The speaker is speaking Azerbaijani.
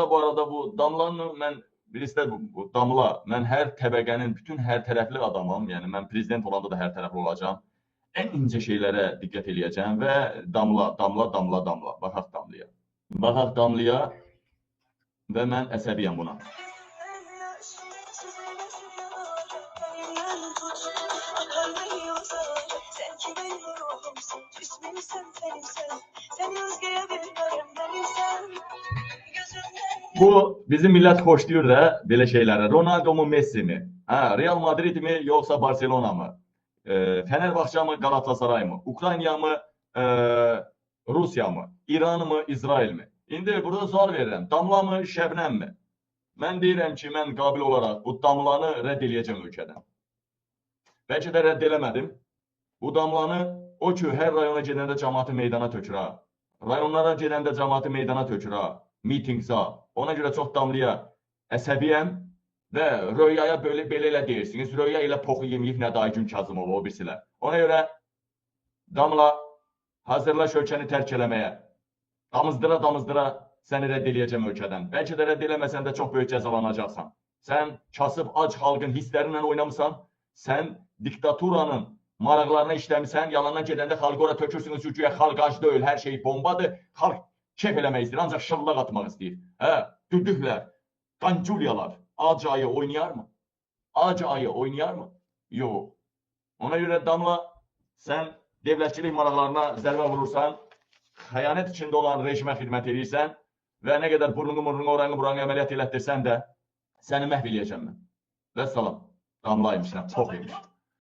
bu arada bu Damlanın mən bilirsiniz bu Damla, mən hər təbəqənin, bütün hər tərəfli adamam. Yəni mən prezident olanda da hər tərəfli olacağam. Ən incə şeylərə diqqət eləyəcəm və Damla. Baxaq Damlıya. Baxaq Damlıya və mən əsəbiyəm buna. Bu bizim millət xoşlayır da belə şeylərə. Ronaldo mu, Messi mi? Real Madrid mi, yoxsa Barcelona mı? Fenerbahçe mı, Galatasaray mı? Ukrayna mı, Rusya mı? İran mı, İsrail mi? İndi burada sual verirəm. Damla mı, Şəbnəm mi? Mən deyirəm ki, mən qabil olaraq bu Damlanı rədd eləyəcəm ölkədən. Bəlkə də rədd eləmədim. Bu Damlanı o ki, hər rayona gedəndə cəmaatı meydana tökür ha. Rayonlara gedəndə cəmaatı meydana tökür ha. Mitingsa. Ona görə çox Damlıya əsəbiyəm və Röyaya belə elə deyirsiniz. Röya ilə poxu yeməyib nə daha gün Kazımov o birisilər. Ona görə Damla hazırlaş ölkəni tərk eləməyə. Damızdıra səni rədd eləyəcəm ölkədən. Bəlkə də rədd eləməsən də çox böyük cəzalanacaqsan. Sən kasıb, ac xalqın hisslərinlə oynamısan. Sən diktaturanın maraqlarına işləmirsən. Yalandan gedəndə xalqı ora tökürsünüz. Çünki xalq ac deyil, hər şey bombadır. Xalq kef eləmək istəyir, ancaq şıllaq atmaq istəyir. Düdüklər, qancuryalar ac ayı oynayar mı? Ac ayı oynayar mı? Yox. Ona görə Damla, sən devlətçilik maraqlarına zərbə vurursan, xəyanət içində olan rejimə xidmət edirsən və nə qədər burnunu, oranı əməliyyat elətdirsən də səni məhv eləyəcəm mən. Və salam. Damlaymışam, çox imiş.